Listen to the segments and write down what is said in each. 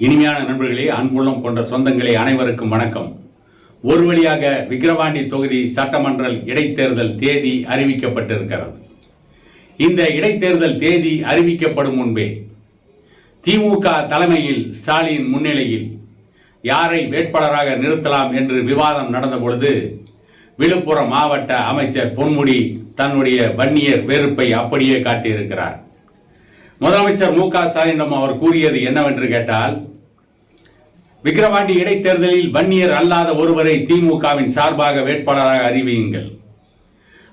இனிமையான நண்பர்களே, அன்புள்ளம் கொண்ட சொந்தங்களே, அனைவருக்கும் வணக்கம். ஒரு வழியாக விக்கிரவாண்டி தொகுதி சட்டமன்ற இடைத்தேர்தல் தேதி அறிவிக்கப்பட்டிருக்கிறது. இந்த இடைத்தேர்தல் தேதி அறிவிக்கப்படும் முன்பே திமுக தலைமையில் ஸ்டாலின் முன்னிலையில் யாரை வேட்பாளராக நிறுத்தலாம் என்று விவாதம் நடந்த பொழுது விழுப்புரம் மாவட்ட அமைச்சர் பொன்முடி தன்னுடைய வன்னியர் வெறுப்பை அப்படியே காட்டியிருக்கிறார். முதலமைச்சர் மு க ஸ்டாலினிடம் அவர் கூறியது என்னவென்று கேட்டால், விக்கிரவாண்டி இடைத்தேர்தலில் வன்னியர் அல்லாத ஒருவரை திமுகவின் சார்பாக வேட்பாளராக அறிவியுங்கள்.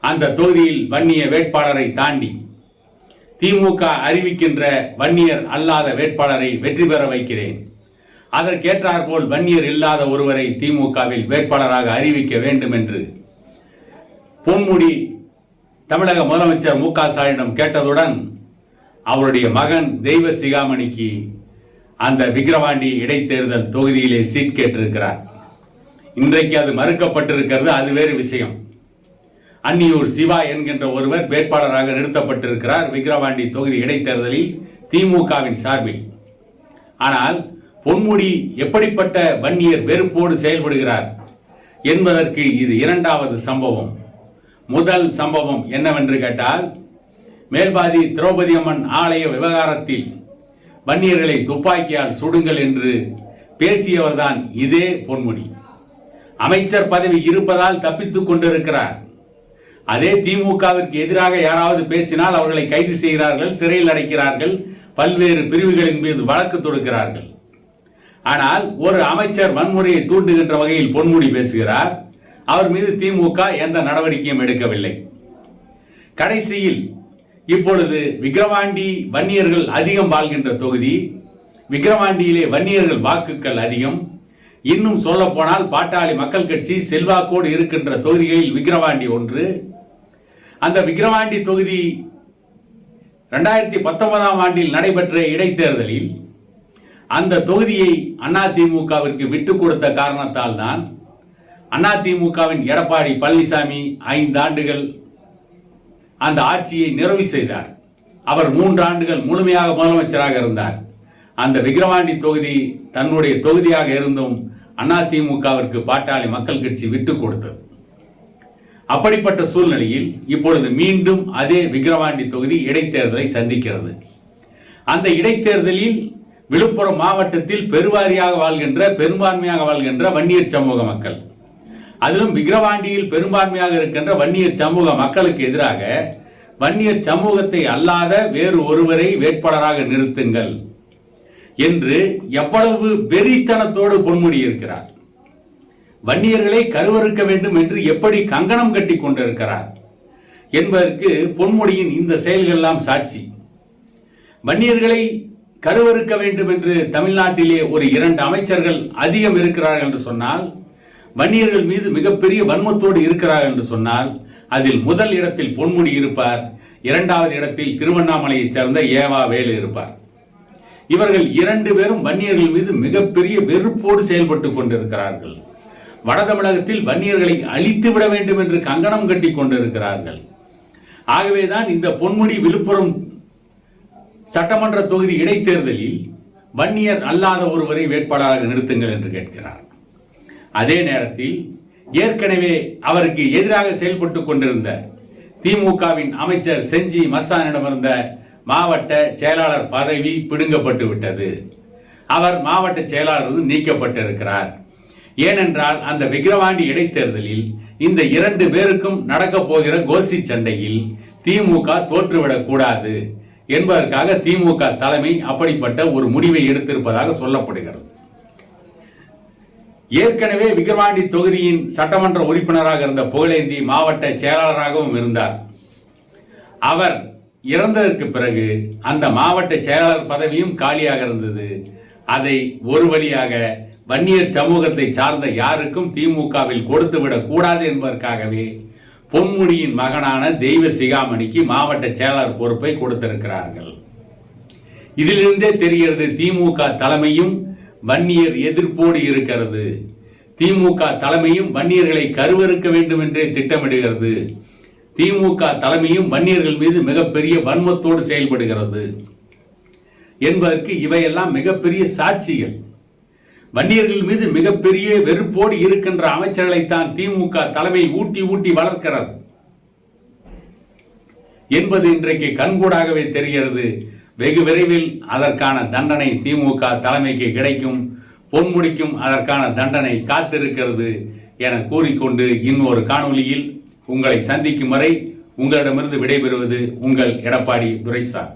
அந்த தொகுதியில் வன்னிய வேட்பாளரை தாண்டி திமுக அறிவிக்கின்ற வன்னியர் அல்லாத வேட்பாளரை வெற்றி பெற வைக்கிறேன். அதற்கேற்றாற்போல் வன்னியர் இல்லாத ஒருவரை திமுகவில் வேட்பாளராக அறிவிக்க வேண்டும் என்று பொன்முடி தமிழக முதலமைச்சர் மு க ஸ்டாலினிடம் கேட்டதுடன் அவருடைய மகன் தெய்வ சிகாமணிக்கு அந்த விக்கிரவாண்டி இடைத்தேர்தல் தொகுதியிலே சீட் கேட்டிருக்கிறார். இன்றைக்கு அது மறுக்கப்பட்டிருக்கிறது, அது வேறு விஷயம். அன்னியூர் சிவா என்கின்ற ஒருவர் வேட்பாளராக நிறுத்தப்பட்டிருக்கிறார் விக்கிரவாண்டி தொகுதி இடைத்தேர்தலில் திமுகவின் சார்பில். ஆனால் பொன்முடி எப்படிப்பட்ட வன்னியர் வெறுப்போடு செயல்படுகிறார் என்பதற்கு இது இரண்டாவது சம்பவம். முதல் சம்பவம் என்னவென்று கேட்டால், மேல்பாதி திரௌபதி அம்மன் ஆலய விவகாரத்தில் வன்னியர்களை துப்பாக்கியால் சுடுங்கள் என்று பேசியவர்தான் இதே பொன்முடி. அமைச்சர் பதவி இருப்பதால் தப்பித்துக் கொண்டிருக்கிறார். அதே திமுகவிற்கு எதிராக யாராவது பேசினால் அவர்களை கைது செய்கிறார்கள், சிறையில் அடைக்கிறார்கள், பல்வேறு பிரிவுகளின் மீது வழக்கு தொடுக்கிறார்கள். ஆனால் ஒரு அமைச்சர் வன்முறையை தூண்டுகின்ற வகையில் பொன்முடி பேசுகிறார். அவர் மீது திமுக எந்த நடவடிக்கையும் எடுக்கவில்லை. கடைசியில் இப்பொழுது விக்கிரவாண்டி வன்னியர்கள் அதிகம் வாழ்கின்ற தொகுதி, விக்கிரவாண்டியிலே வன்னியர்கள் வாக்குகள் அதிகம். இன்னும் சொல்ல போனால் பாட்டாளி மக்கள் கட்சி செல்வாக்கோடு இருக்கின்ற தொகுதிகளில் விக்கிரவாண்டி ஒன்று. அந்த விக்கிரவாண்டி தொகுதி 2019 ஆண்டில் நடைபெற்ற இடைத்தேர்தலில் அந்த தொகுதியை அதிமுகவிற்கு விட்டுக் கொடுத்த காரணத்தால் தான் அதிமுகவின் எடப்பாடி பழனிசாமி 5 ஆண்டுகள் அந்த ஆட்சியை நிறைவு செய்தார். அவர் 3 ஆண்டுகள் முழுமையாக முதலமைச்சராக இருந்தார். அந்த விக்கிரவாண்டி தொகுதி தன்னுடைய தொகுதியாக இருந்தும் அதிமுகவிற்கு பாட்டாளி மக்கள் கட்சி விட்டுக் கொடுத்தது. அப்படிப்பட்ட சூழ்நிலையில் இப்பொழுது மீண்டும் அதே விக்கிரவாண்டி தொகுதி இடைத்தேர்தலை சந்திக்கிறது. அந்த இடைத்தேர்தலில் விழுப்புரம் மாவட்டத்தில் பெரும்பான்மையாக வாழ்கின்ற வன்னியர் சமூக மக்கள், அதிலும் விக்கிரவாண்டியில் பெரும்பான்மையாக இருக்கின்ற வன்னியர் சமூக மக்களுக்கு எதிராக வன்னியர் சமூகத்தை அல்லாத வேறு ஒருவரை வேட்பாளராக நிறுத்துங்கள் என்று எவ்வளவு வெறித்தனத்தோடு பொன்முடி இருக்கிறார். வன்னியர்களை கருவறுக்க வேண்டும் என்று எப்படி கங்கணம் கட்டி கொண்டிருக்கிறார் என்பதற்கு பொன்முடியின் இந்த செயல்கள் எல்லாம் சாட்சி. வன்னியர்களை கருவறுக்க வேண்டும் என்று தமிழ்நாட்டிலே ஒரு 2 அமைச்சர்கள் அதிகம் இருக்கிறார்கள் என்று சொன்னால், வன்னியர்கள் மீது மிகப்பெரிய வன்மத்தோடு இருக்கிறார் என்று சொன்னால், அதில் முதல் இடத்தில் பொன்முடி இருப்பார், 2வது இடத்தில் திருவண்ணாமலையைச் சேர்ந்த ஏவா வேலு இருப்பார். இவர்கள் 2 பேரும் வன்னியர்கள் மீது மிகப்பெரிய வெறுப்போடு செயல்பட்டு கொண்டிருக்கிறார்கள். வட தமிழகத்தில் வன்னியர்களை அழித்து விட வேண்டும் என்று கங்கணம் கட்டி கொண்டிருக்கிறார்கள். ஆகவேதான் இந்த பொன்முடி விழுப்புரம் சட்டமன்ற தொகுதி இடைத்தேர்தலில் வன்னியர் அல்லாத ஒருவரை வேட்பாளராக நிறுத்துங்கள் என்று கேட்கிறார். அதே நேரத்தில் ஏற்கனவே அவருக்கு எதிராக செயல்பட்டுக் கொண்டிருந்த திமுகவின் அமைச்சர் செஞ்சி மஸ்தானிடமிருந்த மாவட்ட செயலாளர் பதவி பிடுங்கப்பட்டு விட்டது. அவர் மாவட்ட செயலாளர் நீக்கப்பட்டிருக்கிறார். ஏனென்றால் அந்த விக்கிரவாண்டி இடைத்தேர்தலில் இந்த 2 பேருக்கும் நடக்கப் போகிற கோஷ்டி சண்டையில் திமுக தோற்றுவிடக் கூடாது என்பதற்காக திமுக தலைமை அப்படிப்பட்ட ஒரு முடிவை எடுத்திருப்பதாக சொல்லப்படுகிறது. ஏற்கனவே விக்கிரவாண்டி தொகுதியின் சட்டமன்ற உறுப்பினராக இருந்த புகழேந்தி மாவட்ட செயலாளராகவும் இருந்தார். அவர் இறந்ததற்கு பிறகு அந்த மாவட்ட செயலாளர் பதவியும் காலியாக இருந்தது. அதை ஒரு வழியாக வன்னியர் சமூகத்தை சார்ந்த யாருக்கும் திமுகவில் கொடுத்துவிடக் கூடாது என்பதற்காகவே பொன்முடியின் மகனான தெய்வ சிகாமணிக்கு மாவட்ட செயலாளர் பொறுப்பை கொடுத்திருக்கிறார்கள். இதிலிருந்தே தெரிகிறது திமுக தலைமையும் வன்னியர் எதிர்ப்போடு இருக்கிறது. திமுக தலைமையும் வன்னியர்களை கருவறுக்க வேண்டும் என்றே திட்டமிடுகிறது. திமுக தலைமையும் வன்னியர்கள் மீது மிகப்பெரிய வன்மத்தோடு செயல்படுகிறது. என்பதற்கு இவையெல்லாம் மிகப்பெரிய சாட்சிகள். வன்னியர்கள் மீது மிகப்பெரிய வெறுப்போடு இருக்கின்ற அமைச்சர்களைத்தான் திமுக தலைமை ஊட்டி ஊட்டி வளர்க்கிறது என்பது இன்றைக்கு கண்கூடாகவே தெரிகிறது. வெகு விரைவில் அதற்கான தண்டனை திமுக தலைமைக்கு கிடைக்கும். பொன்முடிக்கும் அதற்கான தண்டனை காத்திருக்கிறது என கூறிக்கொண்டு இன்னொரு காணொளியில் உங்களை சந்திக்கும் வரை உங்களிடமிருந்து விடைபெறுவது உங்கள் எடப்பாடி துரைசாமி.